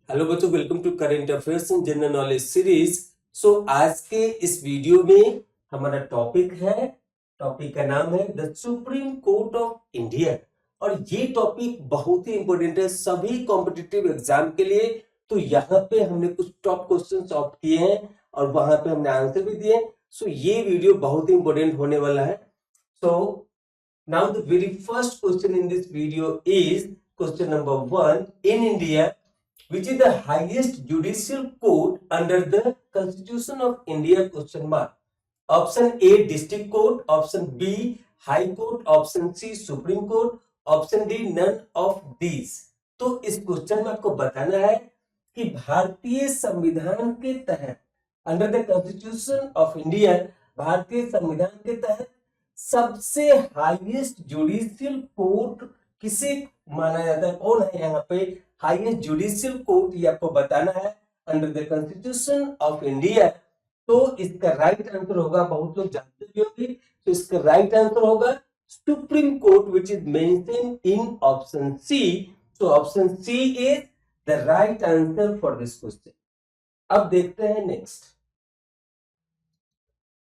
Hello बच्चों, welcome to current affairs in general knowledge series. आज के इस वीडियो में हमारा टॉपिक का नाम है the Supreme Court of India. और ये टॉपिक बहुत ही इंपॉर्टेंट है सभी कॉम्पिटिटिव एग्जाम के लिए। तो यहाँ पे हमने कुछ टॉप क्वेश्चन ऑप्ट किए हैं और वहां पे हमने आंसर भी दिए। सो ये वीडियो बहुत ही इंपॉर्टेंट होने वाला है। So now the very first question in this video is question number 1। In India, which is the highest judicial court under the Constitution of India? Question mark. Option A district court, option B high court, option C supreme court, option D none of these। तो इस question में आपको बताना है कि भारतीय संविधान के तहत under the constitution of India, भारतीय संविधान के तहत सबसे हाईएस्ट जुडिशियल कोर्ट किसे माना जाता है, कौन है यहाँ पे हाईएस्ट जुडिशियल कोर्ट, ये आपको बताना है under the constitution of India. तो इसका राइट आंसर होगा, बहुत लोग जानते भी होंगे, तो इसका राइट आंसर होगा Supreme Court which is mentioned in option C. तो option C is the right answer for this question. अब देखते हैं next.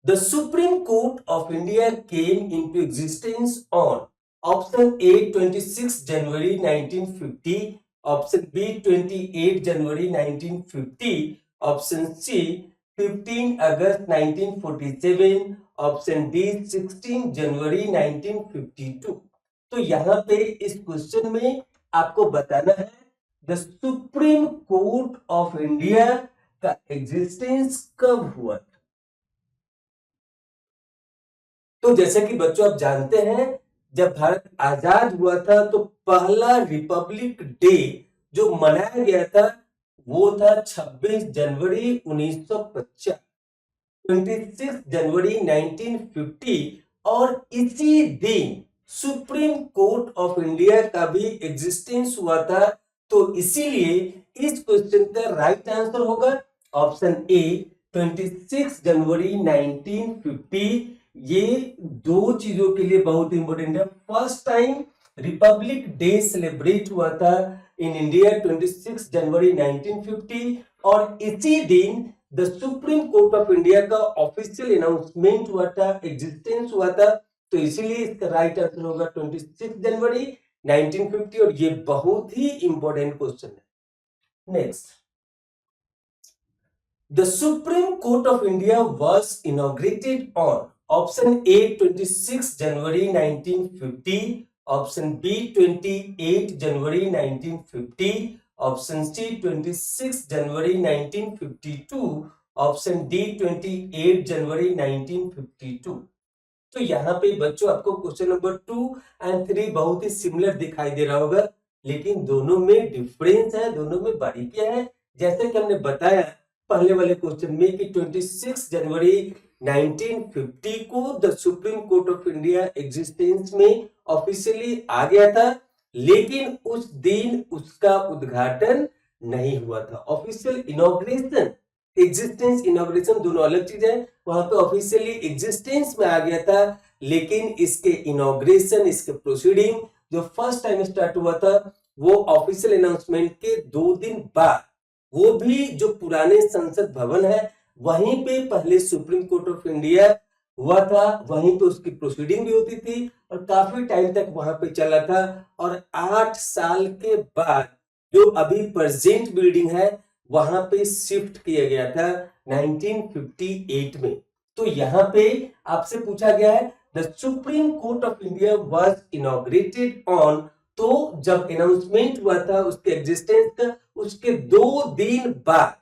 The Supreme Court of India came into existence on option A 26 January 1950, option B 28 January 1950, option C 15 August 1947, option D 16 January 1952। तो यहाँ पे इस question में आपको बताना है the Supreme Court of India का एग्जिस्टेंस कब हुआ। तो जैसे कि बच्चों आप जानते हैं, जब भारत आजाद हुआ था तो पहला रिपब्लिक डे जो मनाया गया था वो था 26 जनवरी 1950, 26 जनवरी 1950। और इसी दिन सुप्रीम कोर्ट ऑफ इंडिया का भी एग्जिस्टेंस हुआ था। तो इसीलिए इस क्वेश्चन का राइट आंसर होगा ऑप्शन ए 26 जनवरी 1950। ये दो चीजों के लिए बहुत इंपॉर्टेंट है। First time Republic day celebrate हुआ था इन इंडिया 26 जनवरी 1950, और इसी दिन the Supreme Court of India का ऑफिशियल अनाउंसमेंट हुआ था, एग्जिस्टेंस हुआ था। तो इसीलिए इसका राइट आंसर होगा 26 जनवरी 1950। और ये बहुत ही इंपॉर्टेंट क्वेश्चन है। Next, the Supreme Court of India was inaugurated on option A 26 January 1950, option B 28 January 1950, option C 26 January 1952, option D 28 January 1952। तो यहाँ पे बच्चों आपको क्वेश्चन नंबर 2 एंड 3 बहुत ही सिमिलर दिखाई दे रहा होगा, लेकिन दोनों में डिफरेंस है, दोनों में बारीकियां है। जैसे कि हमने बताया पहले वाले क्वेश्चन में कि 26 जनवरी 1950 को the Supreme Court of India existence में ऑफिशियली आ गया था, लेकिन उस दिन उसका उद्घाटन नहीं हुआ था। ऑफिशियल इनॉग्रेशन, एग्जिस्टेंस इनॉग्रेशन दोनों अलग चीज है। वहां पे ऑफिशियली एग्जिस्टेंस में आ गया था, लेकिन इसके इनॉग्रेशन, इसके प्रोसीडिंग जो फर्स्ट टाइम स्टार्ट हुआ था वो ऑफिशियल अनाउंसमेंट के 2 दिन बाद, वो भी जो पुराने संसद भवन है वहीं पे पहले सुप्रीम कोर्ट ऑफ इंडिया हुआ था, वहीं पे उसकी प्रोसीडिंग भी होती थी और काफी टाइम तक वहां पे चला था। और 8 साल के बाद जो अभी प्रेजेंट बिल्डिंग है वहां पे शिफ्ट किया गया था 1958 में। तो यहाँ पे आपसे पूछा गया है the Supreme Court of India was inaugurated on, तो जब अनाउंसमेंट हुआ था उसके एग्जिस्टेंस का उसके 2 दिन बाद,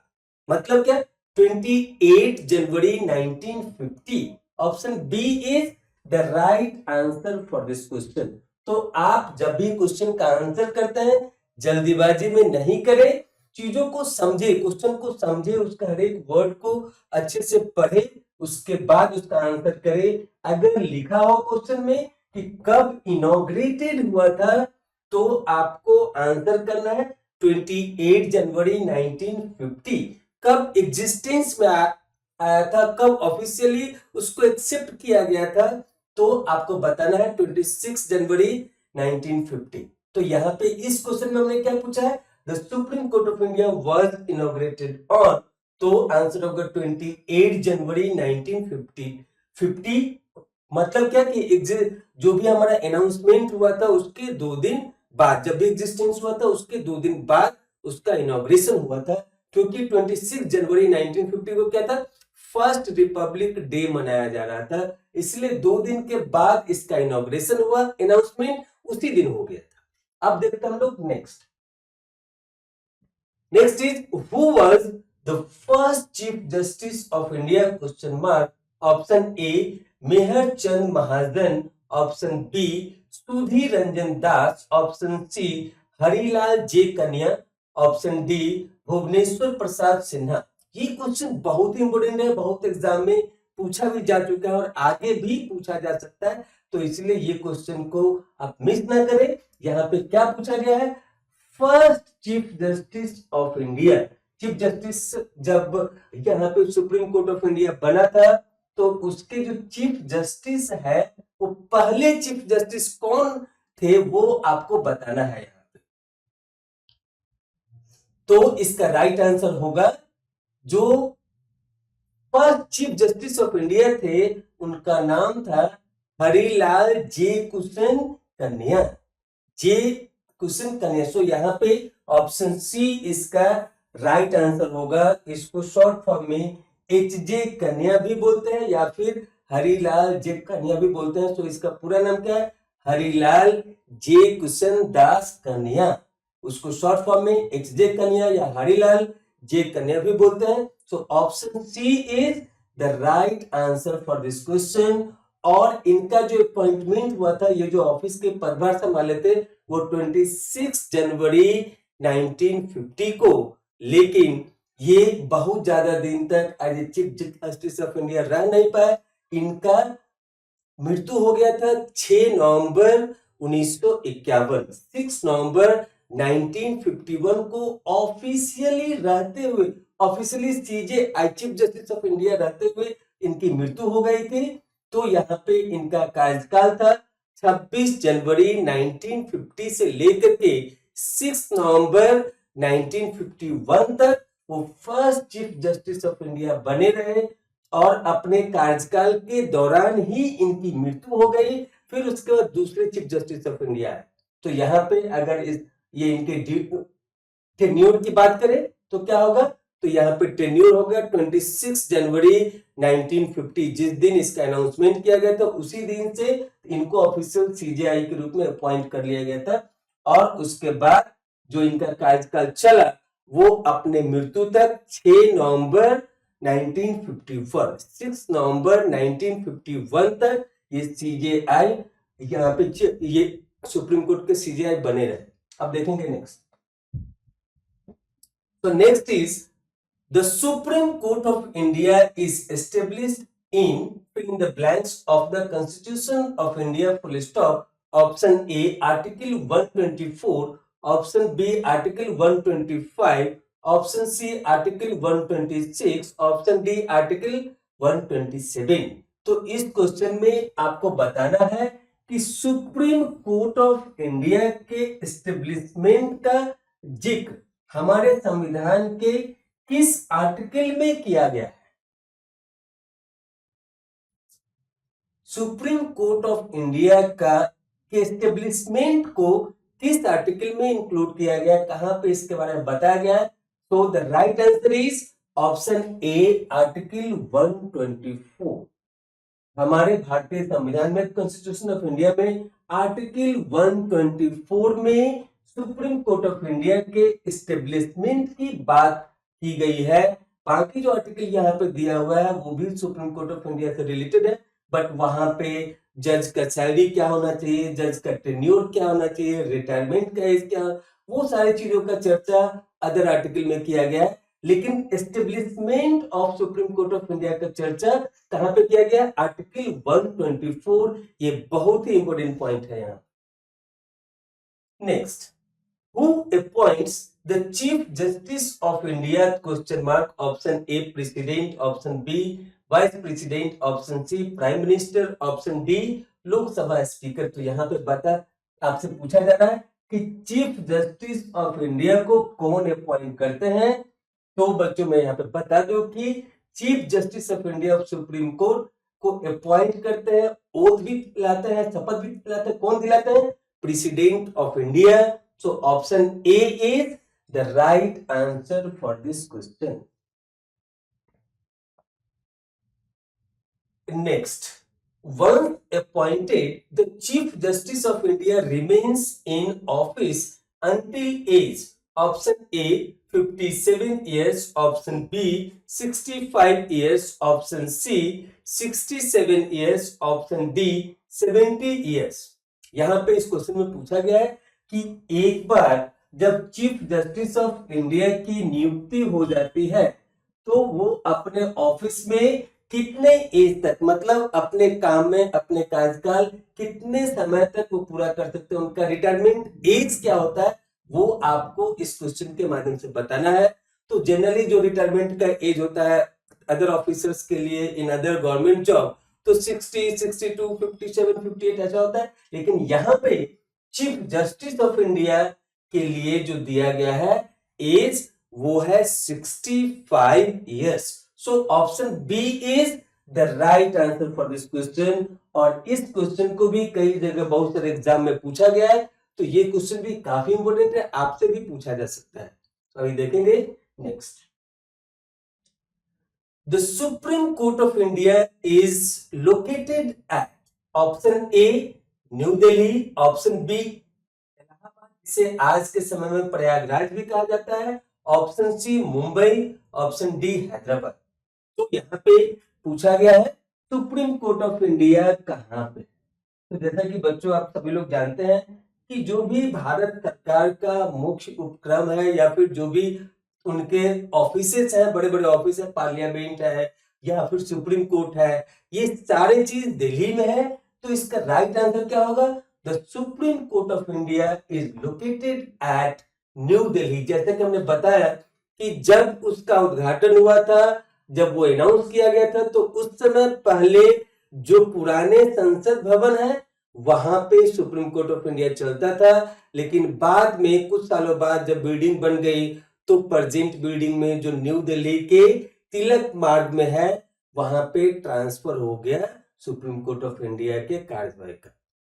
मतलब क्या 28 जनवरी 1950। Option B is the right answer for this question. तो आप जब भी क्वेश्चन का आंसर करते हैं जल्दीबाजी में नहीं करें, चीजों को समझे, क्वेश्चन को समझे, उसका हर एक वर्ड को अच्छे से पढ़े, उसके बाद उसका आंसर करें। अगर लिखा हो क्वेश्चन में कि कब इनॉग्रेटेड हुआ था, तो आपको आंसर करना है 28 जनवरी 1950। कब एग्जिस्टेंस में आया था, कब ऑफिशियली उसको एक्सेप्ट किया गया था, तो आपको बताना है 26 जनवरी 1950। तो यहाँ पे इस क्वेश्चन में हमने क्या पूछा है, the Supreme Court of India was inaugurated on, तो आंसर होगा 28 जनवरी 1950। मतलब क्या कि जो भी हमारा अनाउंसमेंट हुआ था उसके 2 दिन बाद, जब भी एग्जिस्टेंस हुआ था उसके 2 दिन बाद उसका इनॉग्रेशन हुआ था, क्योंकि 26 जनवरी 1950 को क्या था, फर्स्ट रिपब्लिक डे मनाया जा रहा था, इसलिए 2 दिन के बाद इसका इनॉग्रेशन हुआ, अनाउंसमेंट उसी दिन हो गया था। अब देखते हैं हम लोग next. Next is who was the first chief justice of India, question mark. Option A Mehr Chand Mahajan, option B Sudhi Ranjan Das, option C Harilal J Kania, option D Bhubaneshwar Prasad Sinha. ये क्वेश्चन बहुत ही इंपोर्टेंट है, बहुत एग्जाम में पूछा भी जा चुका है और आगे भी पूछा जा सकता है, तो इसलिए ये क्वेश्चन को आप मिस ना करें। यहाँ पे क्या पूछा गया है, first chief justice of India. Chief justice जब यहाँ पे सुप्रीम कोर्ट ऑफ इंडिया बना था, तो उसके जो चीफ जस्टिस है वो पहले चीफ जस्टिस कौन थे वो आपको बताना है यहाँ पे। तो इसका राइट आंसर होगा, जो first chief justice of India थे उनका नाम था हरिलाल जे कुशन कन्या, जे कुशन कन्या। सो यहाँ पे ऑप्शन सी इसका राइट आंसर होगा। इसको शॉर्ट फॉर्म में एच जे कन्या भी बोलते हैं या फिर हरिलाल जे कन्या भी बोलते हैं। तो इसका पूरा नाम क्या है, हरिलाल जे कुशन दास कन्या। उसको शॉर्ट फॉर्म में एच जे कन्या या हरिलाल जे कन्या भी बोलते हैं। So option C is the right answer for this question. और इनका जो अपॉइंटमेंट हुआ था, ये जो ऑफिस के पदभार संभाले थे वो 26 जनवरी 1950 को, लेकिन ये बहुत ज्यादा दिन तक as Chief justice of India रह नहीं पाए। इनका मृत्यु हो गया था 6 नवंबर 1951, 6 नवंबर 1951 को ऑफिशियली रहते हुए, officially CJI chief justice of India रहते हुए इनकी मृत्यु हो गई थी। तो यहाँ पे इनका कार्यकाल था 26 जनवरी 1950 से लेकर के 6 नवंबर 1951 तक वो first chief justice of India बने रहे, और अपने कार्यकाल के दौरान ही इनकी मृत्यु हो गई। फिर उसके बाद दूसरे चीफ जस्टिस ऑफ इंडिया है। तो यहाँ पे अगर ये इनके टेन्योर की बात करें तो क्या होगा, तो यहाँ पे टेन्योर होगा 26 जनवरी 1950, जिस दिन इसका अनाउंसमेंट किया गया था उसी दिन से इनको ऑफिशियल सीजेआई के रूप में अपॉइंट कर लिया गया था। और उसके बाद जो इनका कार्यकाल चला वो अपने मृत्यु तक 6 नवंबर 1951, 6 नवंबर 1951 तक ये सीजेआई, यहाँ पे ये सुप्रीम कोर्ट के सीजेआई बने रहे। अब देखेंगे next. So next is the Supreme Court of India is established in fill in the blanks of the Constitution of India full stop. Option A Article 124, option B Article 125, option C Article 126, option D Article 127। तो इस question में आपको बताना है कि supreme Court of India के establishment का जिक्र हमारे संविधान के किस आर्टिकल में किया गया है। सुप्रीम कोर्ट ऑफ इंडिया का एस्टेब्लिशमेंट को किस आर्टिकल में इंक्लूड किया गया, कहां पे इसके बारे में बताया गया है। तो the right answer is option A article 124। हमारे भारतीय संविधान में, कॉन्स्टिट्यूशन ऑफ इंडिया में आर्टिकल 124 में सुप्रीम कोर्ट ऑफ इंडिया के एस्टेब्लिशमेंट की बात की गई है। बाकी जो आर्टिकल यहाँ पे दिया हुआ है वो भी सुप्रीम कोर्ट ऑफ इंडिया से रिलेटेड है, बट वहां पे जज का सैलरी क्या होना चाहिए, जज का टेन्योर क्या होना चाहिए, रिटायरमेंट का एज क्या, वो सारी चीजों का चर्चा अदर आर्टिकल में किया गया है। लेकिन establishment of Supreme Court of India का चर्चा कहां पे किया गया, आर्टिकल 124। ये बहुत ही इंपोर्टेंट पॉइंट है यहाँ। Next, who appoints the chief justice of India, question mark। option A president, option B vice president, option C prime minister, option D Lok Sabha speaker. तो यहाँ पे बता आपसे पूछा जा रहा है कि चीफ जस्टिस ऑफ इंडिया को कौन अपॉइंट करते हैं, तो बच्चों मैं यहाँ पे बता दूं कि chief justice of India of Supreme court को अपॉइंट करते हैं, ओथ भी दिलाते हैं, शपथ भी दिलाते हैं, कौन दिलाते हैं? President of India. So option A is the right answer for this question. Next, once appointed, the Chief Justice of India remains in office until age. Option A 57 years, option B 65 years, option C 67 years, option D 70 years. यहाँ पे इस question में पूछा गया है कि एक बार जब चीफ जस्टिस ऑफ इंडिया की नियुक्ति हो जाती है तो वो अपने ऑफिस में कितने एज तक, मतलब अपने काम में अपने कार्यकाल कितने समय तक वो पूरा कर सकते हैं, उनका रिटायरमेंट एज क्या होता है, वो आपको इस क्वेश्चन के माध्यम से बताना है। तो जनरली जो रिटायरमेंट का एज होता है अदर ऑफिसर्स के लिए इन अदर गवर्नमेंट जॉब तो 60, 62, 57, 58 ऐसा होता है, लेकिन यहाँ पे चीफ जस्टिस ऑफ इंडिया के लिए जो दिया गया है एज वो है 65 years. So option B is the right answer for this question. और इस क्वेश्चन को भी कई जगह बहुत सारे एग्जाम में पूछा गया है, तो ये क्वेश्चन भी काफी इंपॉर्टेंट है, आपसे भी पूछा जा सकता है। अभी देखेंगे next. The Supreme Court of India is located at option A New Delhi, option B Allahabad, इसे आज के समय में प्रयागराज भी कहा जाता है, option C Mumbai, option D Hyderabad. तो यहाँ पे पूछा गया है सुप्रीम कोर्ट ऑफ इंडिया कहाँ पे। तो जैसा कि बच्चों आप सभी लोग जानते हैं कि जो भी भारत सरकार का मुख्य उपक्रम है या फिर जो भी उनके ऑफिसेस हैं, बड़े बड़े ऑफिस है, पार्लियामेंट है या फिर सुप्रीम कोर्ट है, ये सारे चीज दिल्ली में है। तो इसका राइट आंसर क्या होगा? The Supreme Court of India is located at new Delhi. जैसे कि हमने बताया कि जब उसका उद्घाटन हुआ था, जब वो अनाउंस किया गया था, तो उस समय पहले जो पुराने संसद भवन है वहां पे सुप्रीम कोर्ट ऑफ इंडिया चलता था, लेकिन बाद में कुछ सालों बाद जब बिल्डिंग बन गई तो प्रेजेंट बिल्डिंग में जो न्यू दिल्ली के तिलक मार्ग में है वहां पे ट्रांसफर हो गया सुप्रीम कोर्ट ऑफ इंडिया के कार्यवाही का।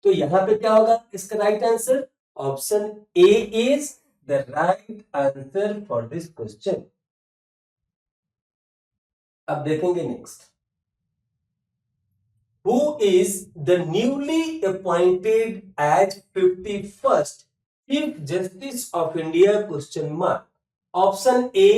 तो यहाँ पे क्या होगा इसका right answer? Option A is the right answer for this question. अब देखेंगे next. Who is the newly appointed as 51st Chief Justice of India? Question mark. Option A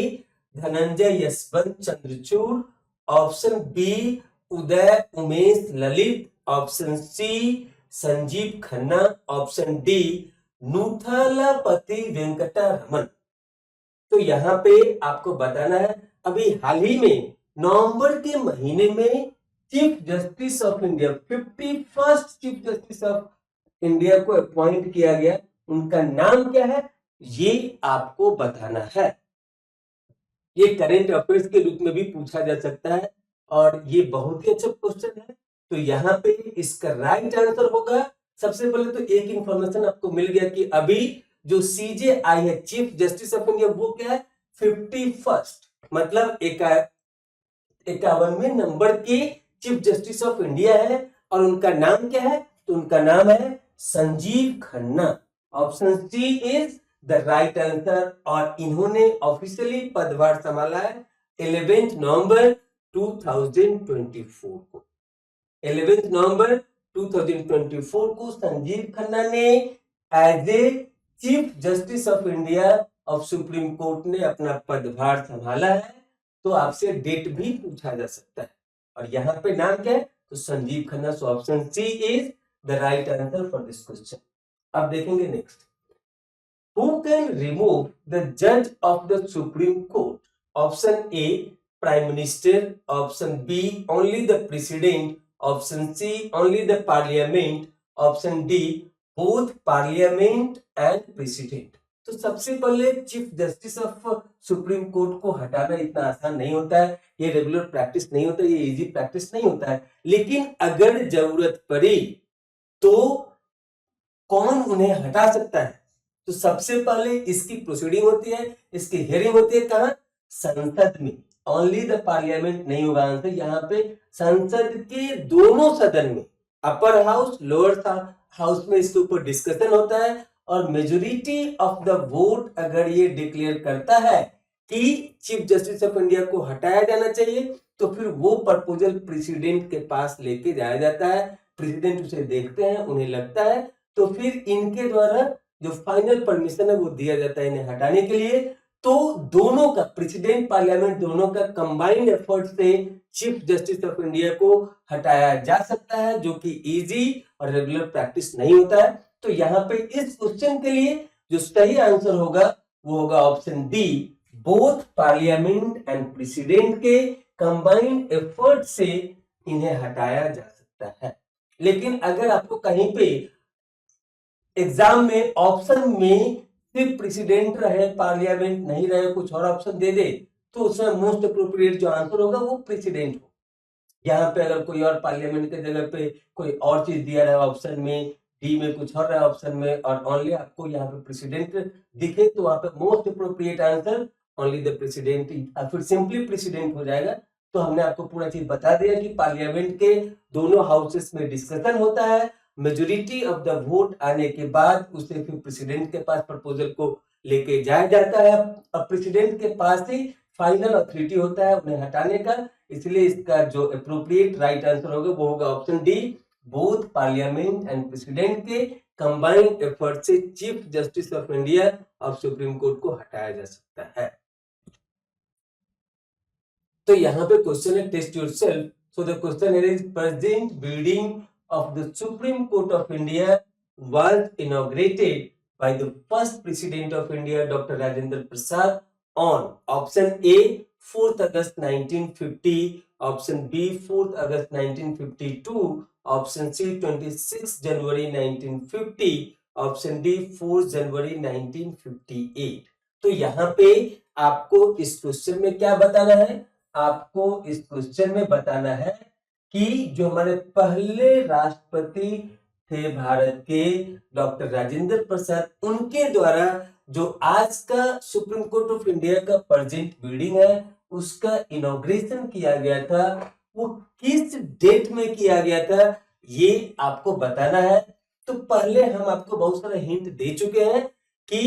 Dhananjaya Yeshwant Chandrachud, option B Uday Umesh Lalit, option C Sanjiv Khanna, option D Nuthalapati Venkata Ramana. तो यहाँ पे आपको बताना है अभी हाल ही में नवंबर के महीने में chief justice of India 51st chief justice of India को अपॉइंट किया गया, उनका नाम क्या है ये आपको बताना है। ये करंट अफेयर्स के रूप में भी पूछा जा सकता है और ये बहुत ही अच्छा क्वेश्चन है। तो यहाँ पे इसका राइट आंसर होगा, सबसे पहले तो एक इंफॉर्मेशन आपको मिल गया कि अभी जो CJI है चीफ जस्टिस ऑफ इंडिया वो क्या है 51st, मतलब 51वें नंबर के चीफ जस्टिस ऑफ इंडिया है और उनका नाम क्या है? तो उनका नाम है Sanjiv Khanna. Option C is the right answer और इन्होंने ऑफिशियली पदभार संभाला है 11 नवंबर 2024 को। 11 नवंबर 2024 को संजीव खन्ना ने as a Chief justice of India of Supreme Court ने अपना पदभार संभाला है। तो आपसे डेट भी पूछा जा सकता है और यहाँ पे नाम क्या है? तो Sanjiv Khanna. So option C is the right answer for this question. अब देखेंगे next. Who can remove the judge of the Supreme Court? Option A Prime Minister, option B only the President, option C only the Parliament, option D both Parliament and President। तो सबसे पहले chief justice of Supreme court को हटाना इतना आसान नहीं होता है, ये रेगुलर प्रैक्टिस नहीं होता है, ये इजी प्रैक्टिस नहीं होता है, लेकिन अगर जरूरत पड़ी तो कौन उन्हें हटा सकता है? तो सबसे पहले इसकी प्रोसीडिंग होती है, इसकी हियरिंग होती है कहाँ? संसद में। ओनली द पार्लियामेंट नहीं होगा आंसर, यहाँ पे संसद के दोनों सदन में, अपर हाउस लोअर हाउस में इसके ऊपर डिस्कशन होता है और मेजोरिटी ऑफ द वोट अगर ये डिक्लेयर करता है कि चीफ जस्टिस ऑफ इंडिया को हटाया जाना चाहिए, तो फिर वो प्रपोजल प्रेसिडेंट के पास लेके जाया जाता है। प्रेसिडेंट उसे देखते हैं, उन्हें लगता है, तो फिर इनके द्वारा जो फाइनल परमिशन है वो दिया जाता है इन्हें हटाने के लिए। तो दोनों का, प्रेसिडेंट पार्लियामेंट दोनों का कंबाइंड एफर्ट से चीफ जस्टिस ऑफ इंडिया को हटाया जा सकता है, जो कि इजी और रेगुलर प्रैक्टिस नहीं होता है। तो यहाँ पे इस क्वेश्चन के लिए जो सही आंसर होगा वो होगा option D, both parliament and president के कंबाइंड एफर्ट से इन्हें हटाया जा सकता है। लेकिन अगर आपको कहीं पे एग्जाम में ऑप्शन में सिर्फ प्रेसिडेंट रहे, पार्लियामेंट नहीं रहे, कुछ और ऑप्शन दे दे, तो उसमें मोस्ट अप्रोप्रिएट जो आंसर होगा वो प्रेसिडेंट हो। यहाँ पे अगर कोई और पार्लियामेंट के जगह पे कोई और चीज दिया रहा ऑप्शन में, डी में कुछ और रहा ऑप्शन में, और ओनली आपको यहाँ पे प्रेसिडेंट दिखे, तो वहां पे most appropriate answer only the president, फिर सिंपली प्रेसिडेंट हो जाएगा। तो हमने आपको पूरा चीज बता दिया कि पार्लियामेंट के दोनों हाउसेस में डिस्कशन होता है, मेजोरिटी ऑफ द वोट आने के बाद उसे फिर प्रेसिडेंट के पास प्रपोजल को लेके जाया जाता है। अब प्रेसिडेंट के पास ही फाइनल अथॉरिटी होता है उन्हें हटाने का, इसलिए इसका जो अप्रोप्रिएट राइट आंसर होगा वो होगा option D, both parliament and president के कंबाइंड एफर्ट से chief justice of India of Supreme court को हटाया जा सकता है। तो यहाँ पे क्वेश्चन है test yourself. So the question here is, present building of the Supreme Court of India was inaugurated by the first President of India, Dr. Rajendra Prasad, on option A 4th August 1950, option B 4th August 1952, option C 26 January 1950, option D 4 January 1958। तो यहाँ पे आपको इस question में क्या बताना है? आपको इस क्वेश्चन में बताना है कि जो हमारे पहले राष्ट्रपति थे भारत के डॉक्टर राजेंद्र प्रसाद, उनके द्वारा जो आज का सुप्रीम कोर्ट ऑफ इंडिया का प्रेजेंट बिल्डिंग है उसका इनॉग्रेशन किया गया था, वो किस डेट में किया गया था, ये आपको बताना है। तो पहले हम आपको बहुत सारे हिंट दे चुके हैं कि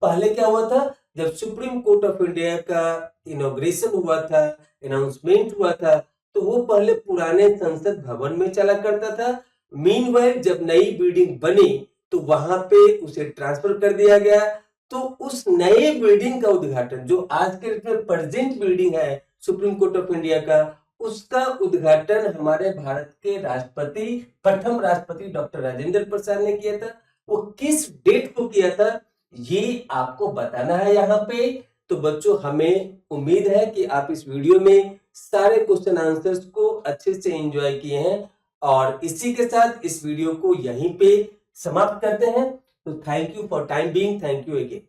पहले क्या हुआ था, जब सुप्रीम कोर्ट ऑफ इंडिया का इनॉग्रेशन हुआ था, अनाउंसमेंट हुआ था, तो वो पहले पुराने संसद भवन में चला करता था। मीनवाइल जब नई बिल्डिंग बनी तो वहां पे उसे ट्रांसफर कर दिया गया। तो उस नए बिल्डिंग का उद्घाटन, जो आज के डेट में प्रेजेंट बिल्डिंग है सुप्रीम कोर्ट ऑफ इंडिया का, उसका उद्घाटन हमारे भारत के राष्ट्रपति, प्रथम राष्ट्रपति डॉक्टर राजेंद्र प्रसाद ने किया था। वो किस डेट को किया था ये आपको बताना है यहाँ पे। तो बच्चों, हमें उम्मीद है कि आप इस वीडियो में सारे क्वेश्चन आंसर्स को अच्छे से एंजॉय किए हैं, और इसी के साथ इस वीडियो को यहीं पे समाप्त करते हैं। तो thank you for time being, thank you again.